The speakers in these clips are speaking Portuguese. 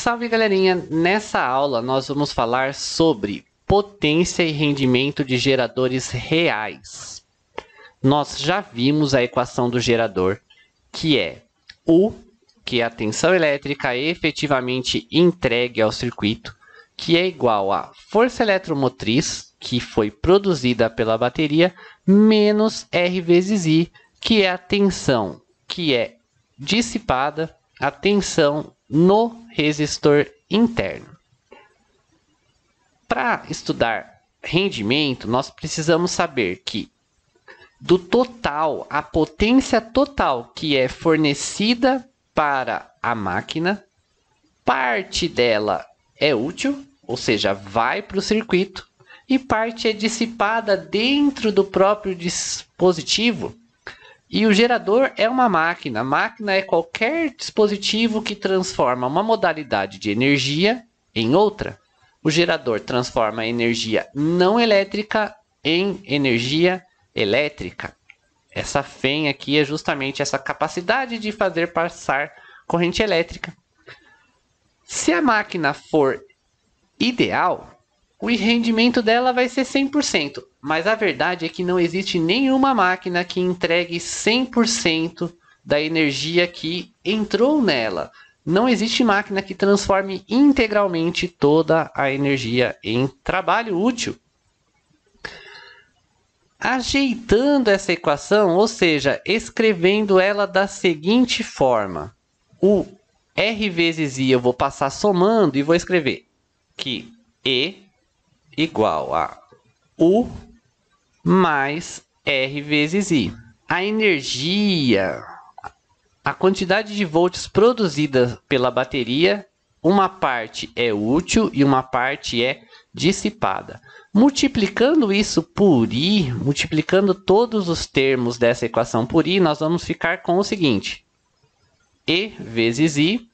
Salve galerinha! Nessa aula nós vamos falar sobre potência e rendimento de geradores reais. Nós já vimos a equação do gerador, que é U, que é a tensão elétrica efetivamente entregue ao circuito, que é igual a força eletromotriz, que foi produzida pela bateria, menos R vezes I, que é a tensão que é dissipada, a tensão no resistor interno. Para estudar rendimento, nós precisamos saber que do total, a potência total que é fornecida para a máquina, parte dela é útil, ou seja, vai para o circuito, e parte é dissipada dentro do próprio dispositivo. E o gerador é uma máquina. A máquina é qualquer dispositivo que transforma uma modalidade de energia em outra. O gerador transforma a energia não elétrica em energia elétrica. Essa FEM aqui é justamente essa capacidade de fazer passar corrente elétrica. Se a máquina for ideal, o rendimento dela vai ser 100%. Mas a verdade é que não existe nenhuma máquina que entregue 100% da energia que entrou nela. Não existe máquina que transforme integralmente toda a energia em trabalho útil. Ajeitando essa equação, ou seja, escrevendo ela da seguinte forma. O R vezes I eu vou passar somando e vou escrever que E igual a U mais R vezes I. A energia, a quantidade de volts produzida pela bateria, uma parte é útil e uma parte é dissipada. Multiplicando isso por I, multiplicando todos os termos dessa equação por I, nós vamos ficar com o seguinte. E vezes I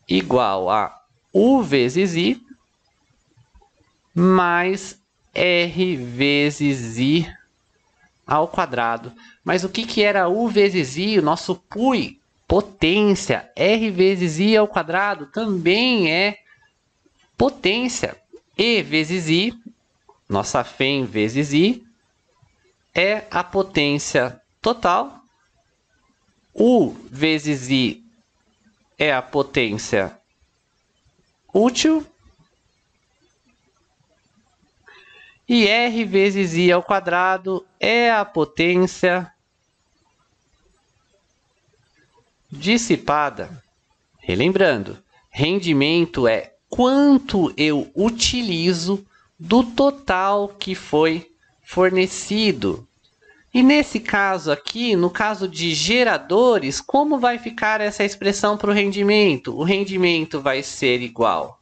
igual a U vezes I mais R vezes I ao quadrado. Mas o que era U vezes I? O nosso PUI, potência. R vezes I ao quadrado também é potência. E vezes I, nossa FEM vezes I, é a potência total. U vezes I é a potência útil. E R vezes I ao quadrado é a potência dissipada. Relembrando, rendimento é quanto eu utilizo do total que foi fornecido. E nesse caso aqui, no caso de geradores, como vai ficar essa expressão para o rendimento? O rendimento vai ser igual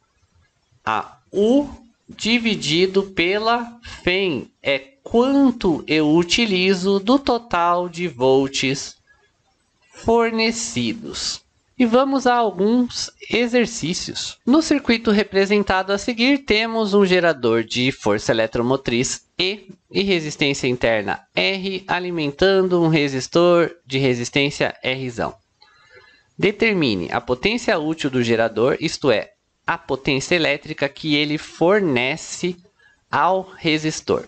a U dividido pela FEM, é quanto eu utilizo do total de volts fornecidos. E vamos a alguns exercícios. No circuito representado a seguir, temos um gerador de força eletromotriz E e resistência interna R alimentando um resistor de resistência R. Determine a potência útil do gerador, isto é, a potência elétrica que ele fornece ao resistor.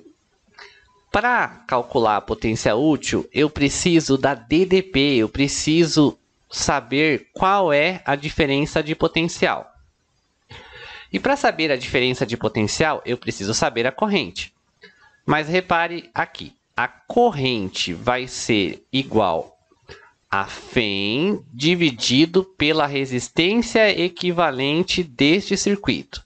Para calcular a potência útil, eu preciso da DDP, eu preciso saber qual é a diferença de potencial. E para saber a diferença de potencial, eu preciso saber a corrente. Mas repare aqui, a corrente vai ser igual a FEM dividido pela resistência equivalente deste circuito.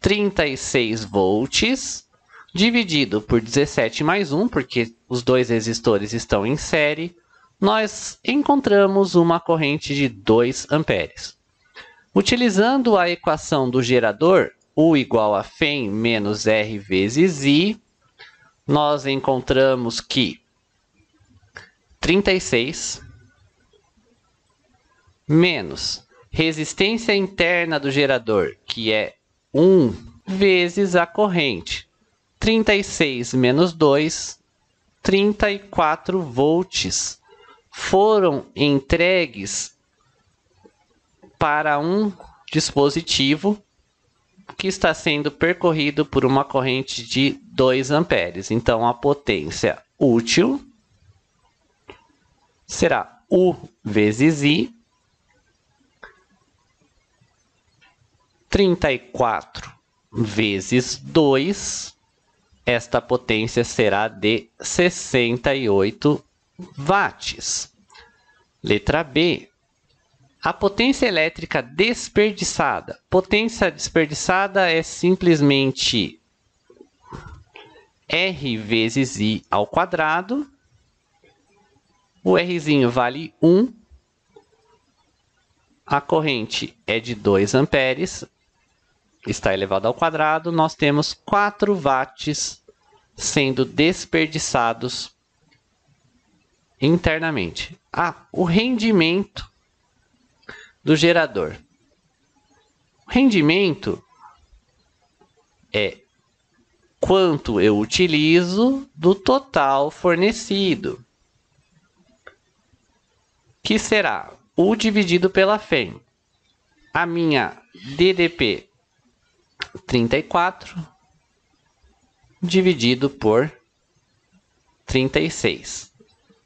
36 volts dividido por 17 mais 1, porque os dois resistores estão em série, nós encontramos uma corrente de 2 amperes. Utilizando a equação do gerador, U igual a FEM menos R vezes I, nós encontramos que 36 menos resistência interna do gerador, que é 1 vezes a corrente. 36 menos 2, 34 volts foram entregues para um dispositivo que está sendo percorrido por uma corrente de 2 amperes. Então, a potência útil será U vezes I, 34 vezes 2, esta potência será de 68 watts. Letra B. A potência elétrica desperdiçada. Potência desperdiçada é simplesmente R vezes I ao quadrado. O Rzinho vale 1. A corrente é de 2 amperes. Está elevado ao quadrado. Nós temos 4 watts sendo desperdiçados internamente. O rendimento do gerador. O rendimento é quanto eu utilizo do total fornecido, que será U dividido pela FEM. A minha DDP 34 dividido por 36.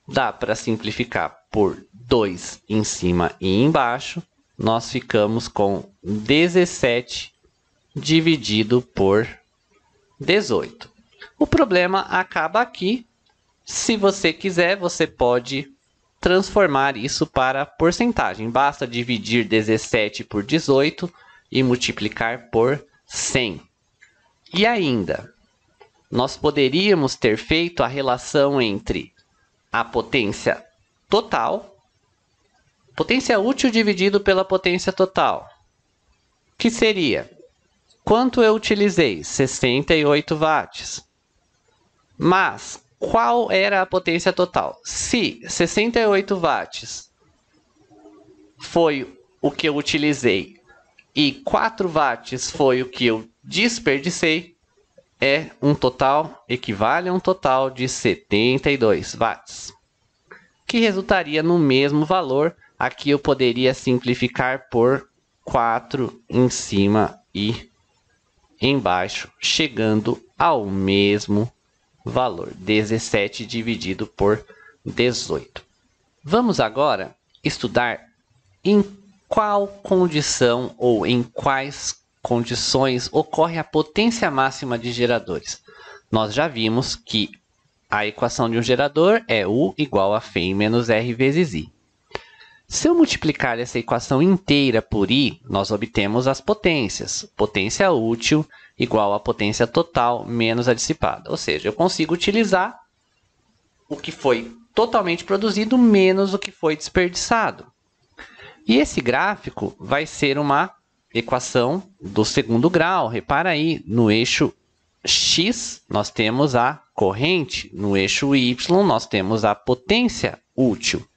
Dá para simplificar por 2 em cima e embaixo. Nós ficamos com 17 dividido por 18. O problema acaba aqui. Se você quiser, você pode transformar isso para porcentagem. Basta dividir 17 por 18 e multiplicar por 100. E ainda, nós poderíamos ter feito a relação entre a potência total, potência útil dividido pela potência total, que seria quanto eu utilizei? 68 watts. Mas qual era a potência total? Se 68 watts foi o que eu utilizei e 4 watts foi o que eu desperdicei, equivale a um total de 72 watts, que resultaria no mesmo valor. Aqui eu poderia simplificar por 4 em cima e embaixo, chegando ao mesmo valor, 17 dividido por 18. Vamos agora estudar em qual condição ou em quais condições ocorre a potência máxima de geradores. Nós já vimos que a equação de um gerador é U igual a FEM menos R vezes I. Se eu multiplicar essa equação inteira por I, nós obtemos as potências. Potência útil igual a potência total menos a dissipada. Ou seja, eu consigo utilizar o que foi totalmente produzido menos o que foi desperdiçado. E esse gráfico vai ser uma equação do segundo grau. Repara aí, no eixo X nós temos a corrente, no eixo Y nós temos a potência útil.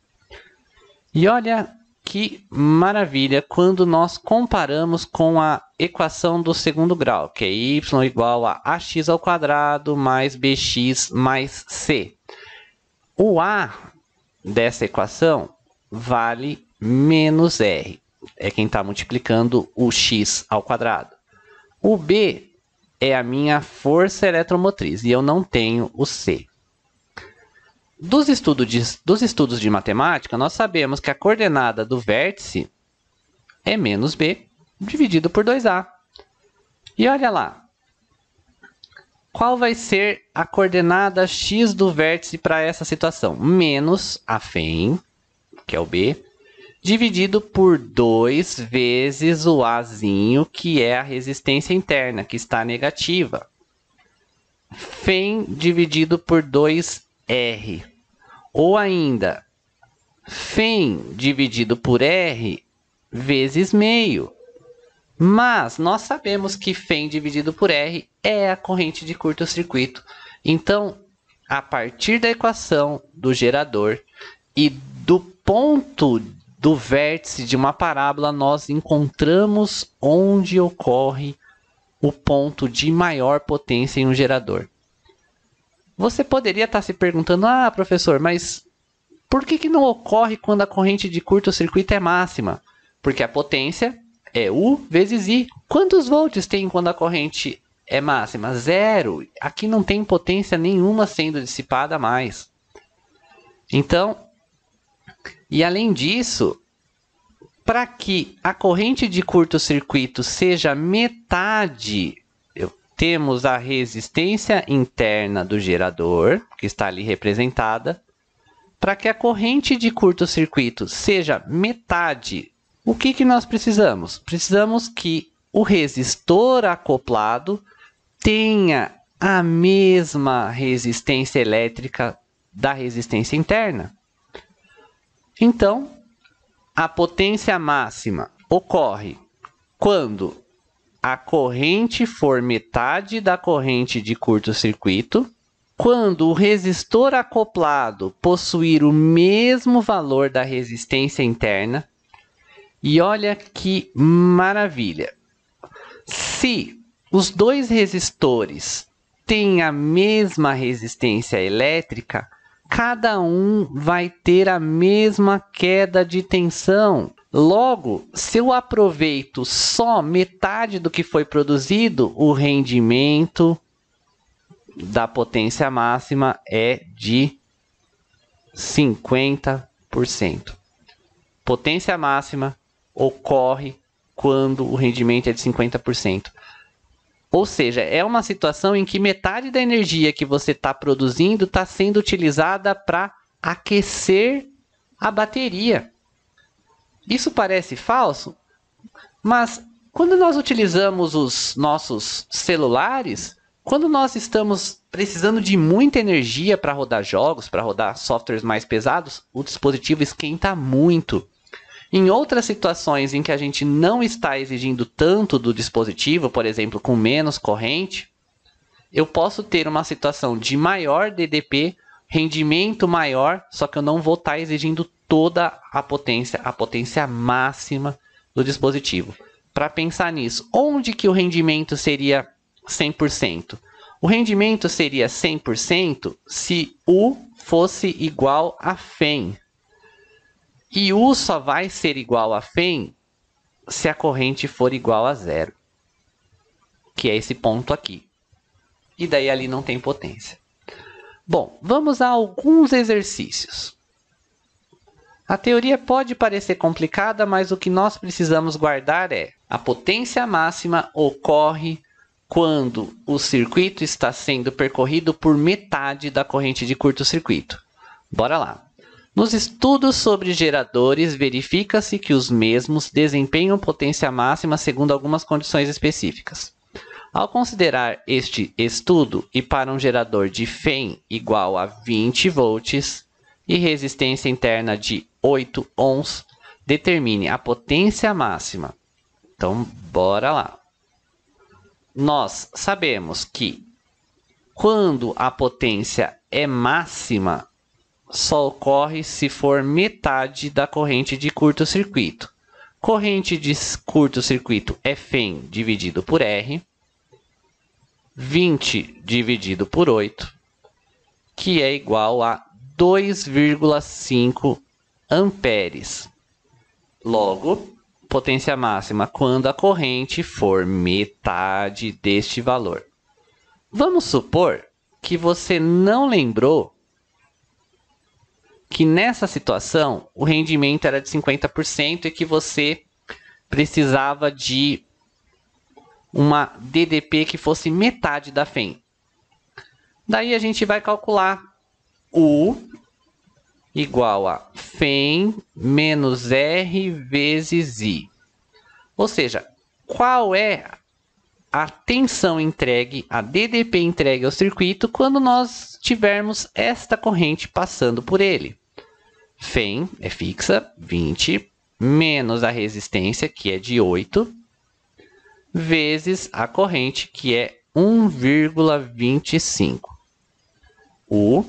E olha que maravilha quando nós comparamos com a equação do segundo grau, que é y igual a ax ao quadrado mais bx mais c. O a dessa equação vale menos r. É quem está multiplicando o x ao quadrado. O b é a minha força eletromotriz e eu não tenho o c. Dos estudos de matemática, nós sabemos que a coordenada do vértice é menos b dividido por 2a. E olha lá, qual vai ser a coordenada x do vértice para essa situação? Menos a FEM, que é o b, dividido por 2 vezes o azinho, que é a resistência interna, que está negativa. FEM dividido por 2R. Ou ainda, FEM dividido por R vezes meio. Mas nós sabemos que FEM dividido por R é a corrente de curto-circuito. Então, a partir da equação do gerador e do ponto do vértice de uma parábola, nós encontramos onde ocorre o ponto de maior potência em um gerador. Você poderia estar se perguntando, professor, mas por que não ocorre quando a corrente de curto-circuito é máxima? Porque a potência é U vezes I. Quantos volts tem quando a corrente é máxima? 0. Aqui não tem potência nenhuma sendo dissipada mais. Então, e além disso, para que a corrente de curto-circuito seja metade, temos a resistência interna do gerador, que está ali representada. Para que a corrente de curto-circuito seja metade, o que nós precisamos? Precisamos que o resistor acoplado tenha a mesma resistência elétrica da resistência interna. Então, a potência máxima ocorre quando a corrente for metade da corrente de curto-circuito, quando o resistor acoplado possuir o mesmo valor da resistência interna. E olha que maravilha! Se os dois resistores têm a mesma resistência elétrica, cada um vai ter a mesma queda de tensão. Logo, se eu aproveito só metade do que foi produzido, o rendimento da potência máxima é de 50%. Potência máxima ocorre quando o rendimento é de 50%. Ou seja, é uma situação em que metade da energia que você está produzindo está sendo utilizada para aquecer a bateria. Isso parece falso, mas quando nós utilizamos os nossos celulares, quando nós estamos precisando de muita energia para rodar jogos, para rodar softwares mais pesados, o dispositivo esquenta muito. Em outras situações em que a gente não está exigindo tanto do dispositivo, por exemplo, com menos corrente, eu posso ter uma situação de maior DDP, rendimento maior, só que eu não vou estar exigindo toda a potência máxima do dispositivo. Para pensar nisso, onde que o rendimento seria 100%? O rendimento seria 100% se U fosse igual a FEM. E U só vai ser igual a FEM se a corrente for igual a 0. Que é esse ponto aqui. E daí ali não tem potência. Bom, vamos a alguns exercícios. A teoria pode parecer complicada, mas o que nós precisamos guardar é: a potência máxima ocorre quando o circuito está sendo percorrido por metade da corrente de curto-circuito. Bora lá. Nos estudos sobre geradores, verifica-se que os mesmos desempenham potência máxima segundo algumas condições específicas. Ao considerar este estudo e para um gerador de FEM igual a 20 volts e resistência interna de 8 ohms, determine a potência máxima. Então, bora lá. Nós sabemos que quando a potência é máxima, só ocorre se for metade da corrente de curto-circuito. Corrente de curto-circuito é FEM dividido por R, 20 dividido por 8, que é igual a 2,5 amperes. Logo, potência máxima quando a corrente for metade deste valor. Vamos supor que você não lembrou que nessa situação o rendimento era de 50% e que você precisava de uma DDP que fosse metade da FEM. Daí a gente vai calcular U igual a FEM menos R vezes I. Ou seja, qual é a tensão entregue, a DDP entregue ao circuito quando nós tivermos esta corrente passando por ele. FEM é fixa, 20, menos a resistência, que é de 8, vezes a corrente, que é 1,25. U,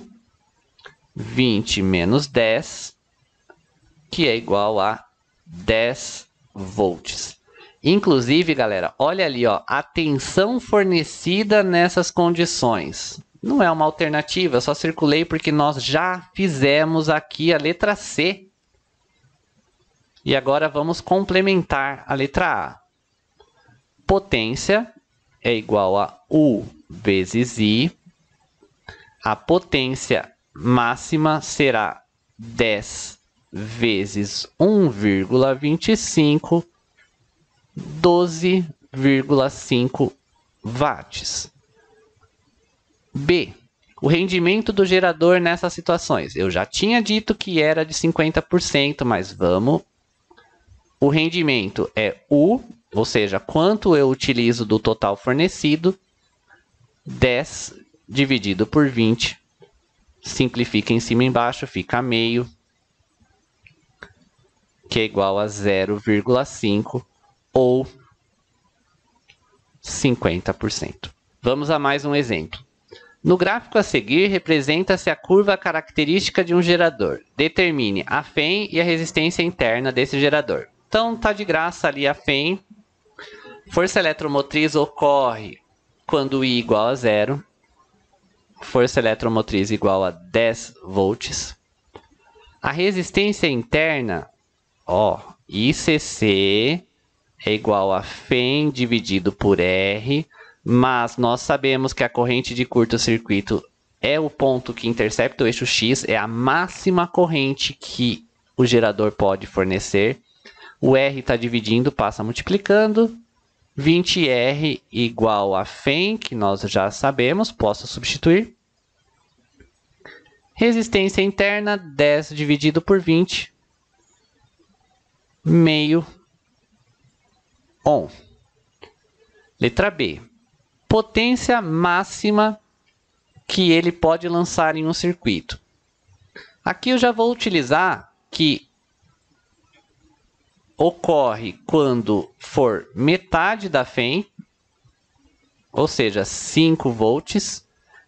20 menos 10, que é igual a 10 volts. Inclusive, galera, olha ali, ó, a tensão fornecida nessas condições. Não é uma alternativa, eu só circulei porque nós já fizemos aqui a letra C. E agora vamos complementar a letra A. Potência é igual a U vezes I. A potência máxima será 10 vezes 1,25, 12,5 watts. B. O rendimento do gerador nessas situações. Eu já tinha dito que era de 50%, mas vamos. O rendimento é U, ou seja, quanto eu utilizo do total fornecido, 10 dividido por 20. Simplifica em cima e embaixo, fica meio, que é igual a 0,5 ou 50%. Vamos a mais um exemplo. No gráfico a seguir, representa-se a curva característica de um gerador. Determine a FEM e a resistência interna desse gerador. Então, tá de graça ali a FEM. Força eletromotriz ocorre quando I igual a 0. Força eletromotriz igual a 10 volts. A resistência interna, ICC, é igual a FEM dividido por R, mas nós sabemos que a corrente de curto-circuito é o ponto que intercepta o eixo X, é a máxima corrente que o gerador pode fornecer. O R está dividindo, passa multiplicando. 20R igual a FEM, que nós já sabemos, posso substituir. Resistência interna, 10 dividido por 20, meio ohm. Letra B. Potência máxima que ele pode lançar em um circuito. Aqui eu já vou utilizar que ocorre quando for metade da FEM, ou seja, 5 volts,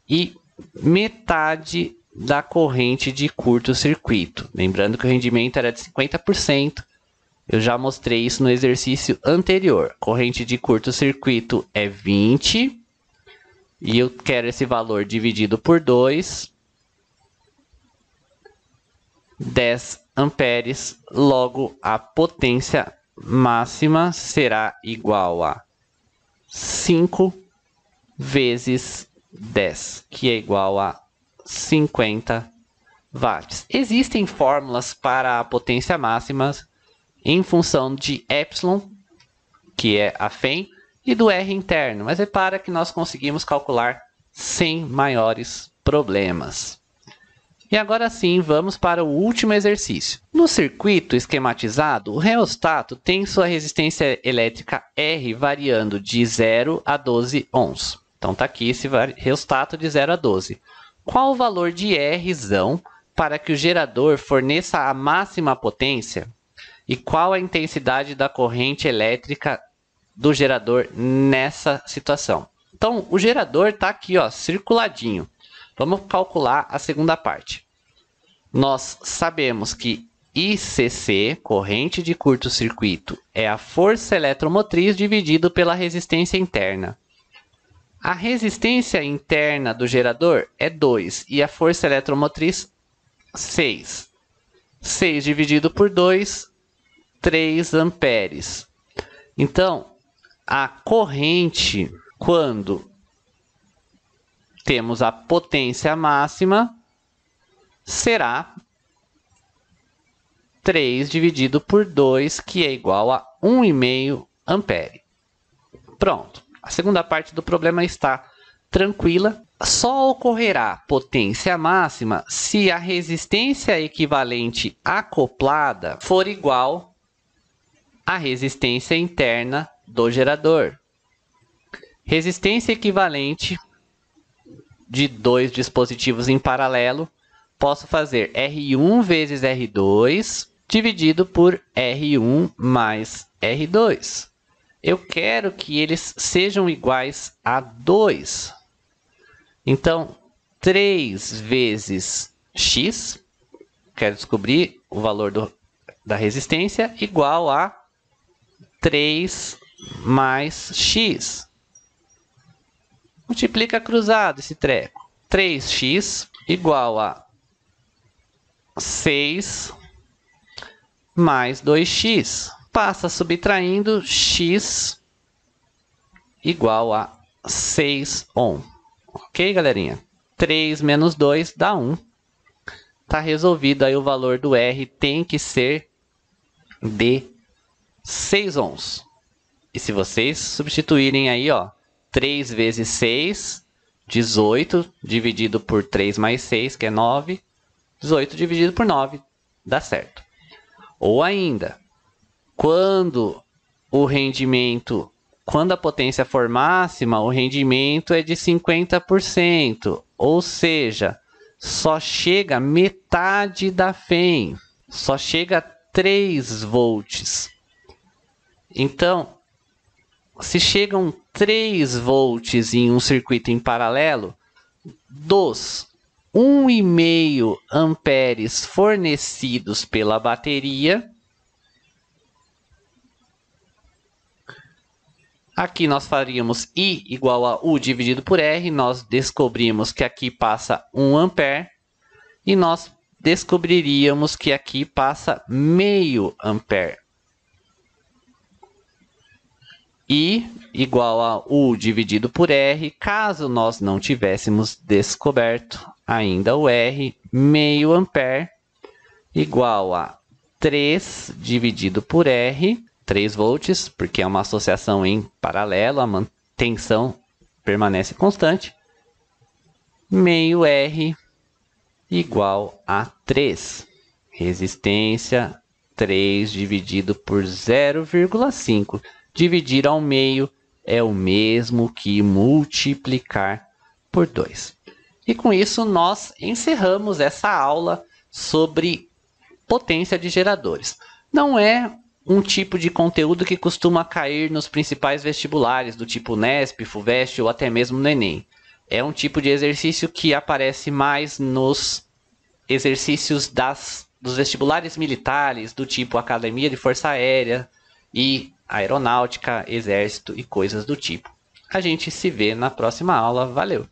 e metade da corrente de curto-circuito. Lembrando que o rendimento era de 50%. Eu já mostrei isso no exercício anterior. Corrente de curto-circuito é 20. E eu quero esse valor dividido por 2. 10 amperes. Logo, a potência máxima será igual a 5 vezes 10, que é igual a 50 watts. Existem fórmulas para a potência máxima em função de epsilon, que é a FEM, e do R interno, mas repara que nós conseguimos calcular sem maiores problemas. E agora sim, vamos para o último exercício. No circuito esquematizado, o reostato tem sua resistência elétrica R variando de 0 a 12 ohms. Então está aqui esse reostato de 0 a 12. Qual o valor de Rzão para que o gerador forneça a máxima potência? E qual a intensidade da corrente elétrica do gerador nessa situação? Então, o gerador está aqui, circuladinho. Vamos calcular a segunda parte. Nós sabemos que ICC, corrente de curto-circuito, é a força eletromotriz dividido pela resistência interna. A resistência interna do gerador é 2 e a força eletromotriz 6. 6 dividido por 2, 3 amperes. Então, a corrente, quando temos a potência máxima, será 3 dividido por 2, que é igual a 1,5 ampere. Pronto. A segunda parte do problema está tranquila. Só ocorrerá potência máxima se a resistência equivalente acoplada for igual à resistência interna do gerador. Resistência equivalente de dois dispositivos em paralelo, posso fazer R1 vezes R2 dividido por R1 mais R2. Eu quero que eles sejam iguais a 2. Então, 3 vezes x, quero descobrir o valor da resistência, igual a 3 mais x. Multiplica cruzado esse treco. 3x igual a 6 mais 2x. Passa subtraindo x igual a 6 ohm. Ok, galerinha? 3 menos 2 dá 1. Tá resolvido. Aí o valor do R tem que ser de 6 ohms. E se vocês substituírem aí, ó, 3 vezes 6, 18, dividido por 3 mais 6, que é 9. 18 dividido por 9, dá certo. Ou ainda, quando a potência for máxima, o rendimento é de 50%. Ou seja, só chega metade da FEM. Só chega 3 volts. Então, se chegam 3 volts em um circuito em paralelo, dos 1,5 amperes fornecidos pela bateria, aqui nós faríamos I igual a U dividido por R, nós descobrimos que aqui passa 1 ampere, e nós descobriríamos que aqui passa meio ampere. I igual a U dividido por R, caso nós não tivéssemos descoberto ainda o R, meio ampere, igual a 3 dividido por R, 3 volts, porque é uma associação em paralelo, a tensão permanece constante, meio R igual a 3. Resistência 3 dividido por 0,5. Dividir ao meio é o mesmo que multiplicar por 2. E com isso nós encerramos essa aula sobre potência de geradores. Não é um tipo de conteúdo que costuma cair nos principais vestibulares, do tipo Unesp, Fuvest ou até mesmo no Enem. É um tipo de exercício que aparece mais nos exercícios dos vestibulares militares, do tipo Academia de Força Aérea e Aeronáutica, Exército e coisas do tipo. A gente se vê na próxima aula. Valeu!